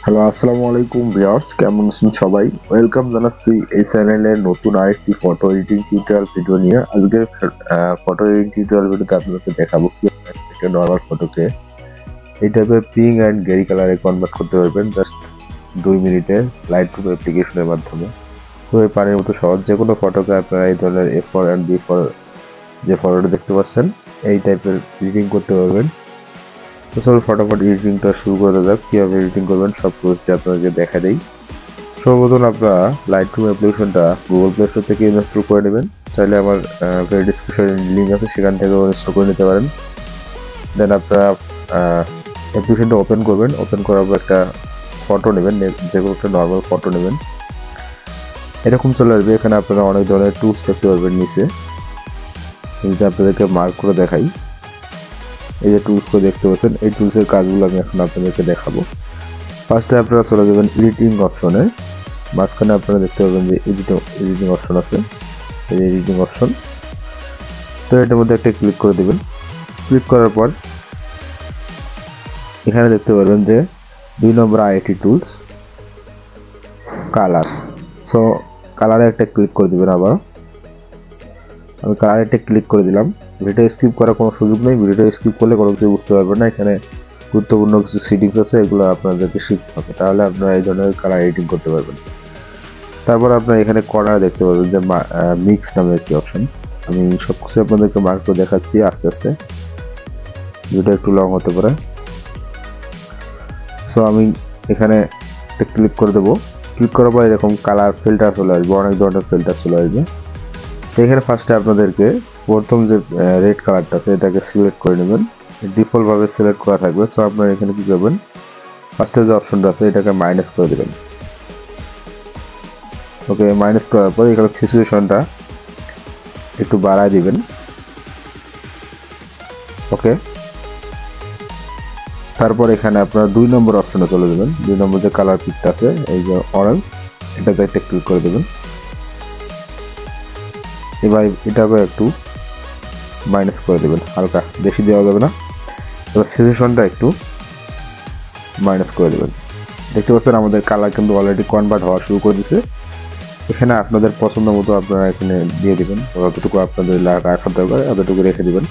Hello, আসসালামু আলাইকুম viewers, কেমন আছেন সবাই? ওয়েলকাম জানাচ্ছি এই চ্যানেলের নতুন আরেকটি ফটো এডিটিং টিউটোরিয়াল ভিডিও নিয়ে। আজকের ফটো এডিটিং টিউটোরিয়াল ভিডিওতে আপনাদেরকে দেখাবো কিভাবে একটা নরমাল ফটোকে এই টাইপের পিঙ্ক অ্যান্ড গ্রে কালারে কনভার্ট করতে পারবেন জাস্ট 2 মিনিটে লাইটরুম অ্যাপ্লিকেশনের মাধ্যমে। তো এই পানির মতো সহজ যে কোনো ফটোকে আপনারা এই ধরনের A4 অ্যান্ড B4 যে ফটোটা দেখতে পাচ্ছেন এই টাইপের এডিটিং করতে পারবেন। তো চলো ফটাফট এডিটিংটা শুরু করা যাক। কিভাবে এডিটিং করবেন সব প্রসেসটা আপনাদেরকে দেখা দেই। সর্বপ্রথম আপনারা লাইটরুম অ্যাপ্লিকেশনটা গুগল প্লে স্টোর থেকে ইনস্টল করে নেবেন। চাইলে আমার ডিসক্রিপশনে লিঙ্ক আছে, সেখান থেকেও ইনস্টল করে নিতে পারেন। দেন আপনারা অ্যাপ্লিকেশনটা ওপেন করবেন। ওপেন করার পর একটা ফটো নেবেন, যে কোনো একটা নর্মাল ফটো নেবেন। এরকম চলে আসবে। এখানে আপনারা অনেক ধরনের টুলস দেখতে পারবেন নিচে। যদি আপনাদেরকে মার্ক করে দেখাই, এই যে টুলসগুলো দেখতে পাচ্ছেন, এই টুলসের কাজগুলো আমি এখন আপনাদেরকে দেখাবো। ফার্স্টে আপনারা চলে যাবেন এডিটিং অপশনে। মাঝখানে আপনারা দেখতে পাবেন যে এডিটিং অপশন আছে, এই এডিটিং অপশন। তো এটার মধ্যে একটা ক্লিক করে দেবেন। ক্লিক করার পর এখানে দেখতে পারবেন যে 2 নম্বর আইটি টুলস কালার। সো কালারে একটা ক্লিক করে দেবেন। আবার আমি কালারে একটা ক্লিক করে দিলাম। ভিডিও স্কিপ করার কোনো সুযোগ নেই, ভিডিওটা স্কিপ করলে কোনো কিছু বুঝতে পারবেন না। এখানে গুরুত্বপূর্ণ কিছু সেটিংস আছে, এগুলো আপনাদেরকে শিখতে হবে, তাহলে আপনারা এই ধরনের কালার এডিটিং করতে পারবেন। তারপর আপনারা এখানে কর্নারে দেখতে পাবেন যে মিক্স নামে একটি অপশন। আমি সবকিছু আপনাদেরকে মার্ক করে দেখাচ্ছি আস্তে আস্তে, ভিডিও একটু লং হতে পারে। সো আমি এখানে ক্লিক করে দেবো। ক্লিক করার পর এরকম কালার ফিল্টার চলে আসবে, অনেক ধরনের ফিল্টার চলে আসবে। এখানে ফার্স্টে আপনাদেরকে প্রথম যে রেড কালারটা আছে এটাকে সিলেক্ট করে নেবেন। ডিফল্ট ভাবে সিলেক্ট করা থাকবে। সো আপনারা এখানে কি করবেন, ফার্স্টে যে অপশনটা আছে এটাকে মাইনাস করে দেবেন। ওকে, মাইনাস করার পর এখানে সিচুয়েশনটা একটু বাড়ায় দিবেন। ওকে, তারপর এখানে আপনারা 2 নম্বর অপশনে চলে যাবেন। 2 নম্বর যে কালার পিকটা আছে এই যে অরেঞ্জ, এটাতে একটা ক্লিক করে দেবেন। এবার এটাকে একটু মাইনাস করে দেবেন, হালকা, বেশি দেওয়া যাবে না। এবার সিচুয়েশনটা একটু মাইনাস করে দেবেন। দেখতে পাচ্ছেন আমাদের কালার কিন্তু অলরেডি কনভার্ট হওয়া শুরু করে দিছে। এখানে আপনাদের পছন্দ মতো আপনারা এখানে দিয়ে দিবেন, যতটুকু আপনাদের রাখার দরকার ততটুকু রেখে দিবেন।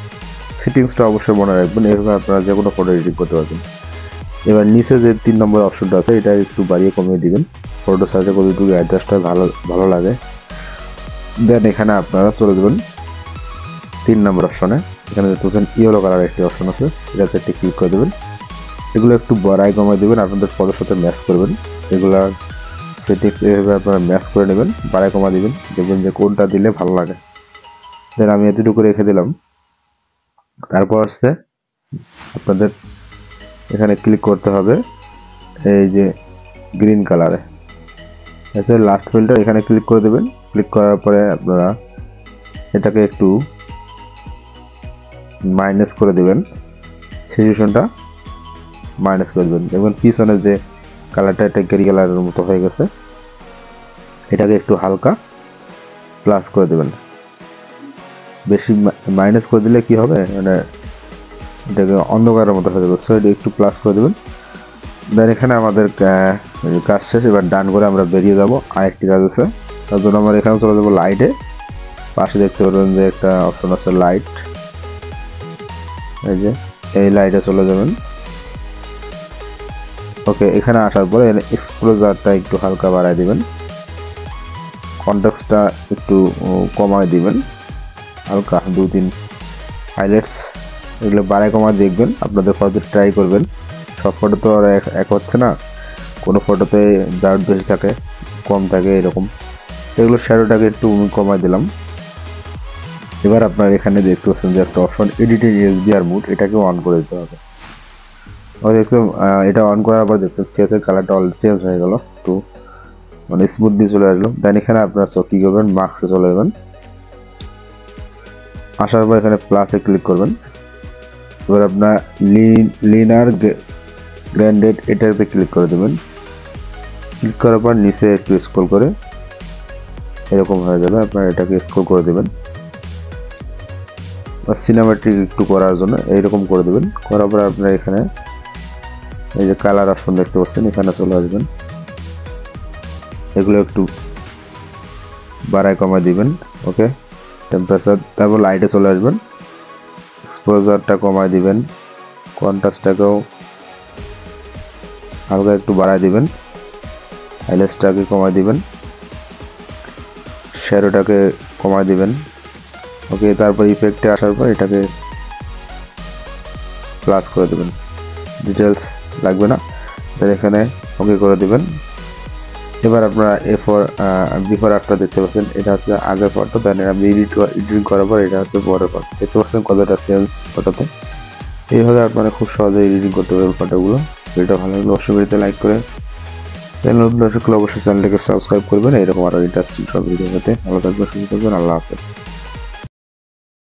সেটিংসটা অবশ্যই মনে রাখবেন, এভাবে আপনারা যে কোনো ফটো এডিটিং করতে পারবেন। এবার নিচে যে 3 নম্বর অপশনটা আছে এটা একটু বাড়িয়ে কমিয়ে দিবেন, ফটো সাইজে কতটুকু অ্যাডজাস্ট হয় ভালো লাগে। দেন এখানে আপনারা চলে যাবেন 3 নম্বর অপশনে। এখানে দেখতেছেন ইয়েলো কালার একটি অপশন আছে, এটাতে একটি ক্লিক করে দেবেন। এগুলো একটু বাড়ায় কমায় দেবেন, আপনাদের ফটোর সাথে ম্যাচ করবেন। এগুলা সেটিংস এভাবে আপনারা ম্যাচ করে নেবেন, বাড়ায় কমা দিবেন, দেখবেন যে কোনটা দিলে ভালো লাগে। দেন আমি এতটুকু রেখে দিলাম। তারপর আসছে আপনাদের এখানে ক্লিক করতে হবে এই যে গ্রিন কালারে আছে লাস্ট ফিল্টার, এখানে ক্লিক করে দেবেন। ক্লিক করার পরে আপনারা এটাকে একটু মাইনাস করে দেবেন, সিচুয়েশনটা মাইনাস করে দেবেন। দেখবেন পিছনে যে কালারটা এটা গ্রে কালারের মতো হয়ে গেছে, এটাকে একটু হালকা প্লাস করে দেবেন। বেশি মাইনাস করে দিলে কি হবে, মানে এটাকে অন্ধকারের মতো হয়ে যাবে। সো এটা একটু প্লাস করে দেবেন। দেন এখানে আমাদের কাজ শেষ। এবার ডান করে আমরা বেরিয়ে যাব। আরেকটি কাজ আছে, তার জন্য আমরা এখানে চলে যাবো লাইটে। পাশে দেখতে পারবেন যে একটা অপশন আছে লাইট, এই যে এই লাইটে চলে যাবেন। ওকে, এখানে আসার পরে এক্সপোজারটা একটু হালকা বাড়ায় দিবেন, কন্ট্রাস্টটা একটু কমায় দিবেন, হালকা 2-3 হাইলাইটস এগুলো বাড়ায় কমায় দেখবেন। আপনাদের ফটোতে ট্রাই করবেন, সব ফটো তো আর এক হচ্ছে না, কোনো ফটোতে ব্রাইট বেশি থাকে, কম থাকে, এরকম। এগুলো শ্যাডোটাকে একটু কমায় দিলাম। এবার আপনার এখানে দেখতে পাচ্ছেন যে একটা অপশন এডিটিং এসডিআর মুড, এটাকে অন করে দিতে হবে। দেখতে এটা অন করার পর দেখতে পেয়েছে কালারটা অলরেডি চেঞ্জ হয়ে গেল, একটু মানে স্মুথলি চলে আসলো। দেন এখানে আপনার কি করবেন, মার্কসে চলে যাবেন। আসার পর এখানে প্লাসে ক্লিক করবেন। এবার আপনার লিনার গ্র্যান্ডেড এটাতে ক্লিক করে দেবেন। ক্লিক করার পর নিচে একটু স্ক্রল করে এরকম হয়ে যাবে, আপনারা এটাকে স্ক্রল করে দেবেন। সিনেমাটিক একটু করার জন্য এইরকম করে দেবেন। করার পর আপনারা এখানে এই যে কালার অপশন দেখতে পাচ্ছেন, এখানে চলে আসবেন, এগুলো একটু বাড়ায় কমায় দিবেন। ওকে, টেম্পারেচার, তারপর লাইটে চলে আসবেন, এক্সপোজারটা কমায় দিবেন, কন্ট্রাস্টটাকেও হালকা একটু বাড়ায় দিবেন, হাইলাইটসটাকে কমায় দিবেন, শ্যাডোটাকে কমায় দিবেন। ওকে, তারপর ইফেক্টে আসার পর এটাকে প্লাস করে দেবেন, ডিটেলস লাগবে না, তাহলে এখানে ওকে করে দিবেন। এবার আপনারা বিফোর আফটার দেখতে পাচ্ছেন, এটা হচ্ছে আগের ফটো, দেন আপনি এডিটিং করার পর এটা হচ্ছে পরের ফটো, দেখতে পাচ্ছেন কতটা চেঞ্জ ফটোতে। এইভাবে আপনারা খুব সহজে এডিটিং করতে পারবেন ফটোগুলো। ভিডিওটা ভালো লাগলে অবশ্যই ভিডিওতে লাইক করে, চ্যানেল নতুন দর্শক হলে অবশ্যই চ্যানেলটাকে সাবস্ক্রাইব করবেন এরকম আরও ইন্টারেস্টিং সব ভিডিও পেতে। ভালো থাকবেন, সুস্থ থাকবেন, আল্লাহ হাফেজ।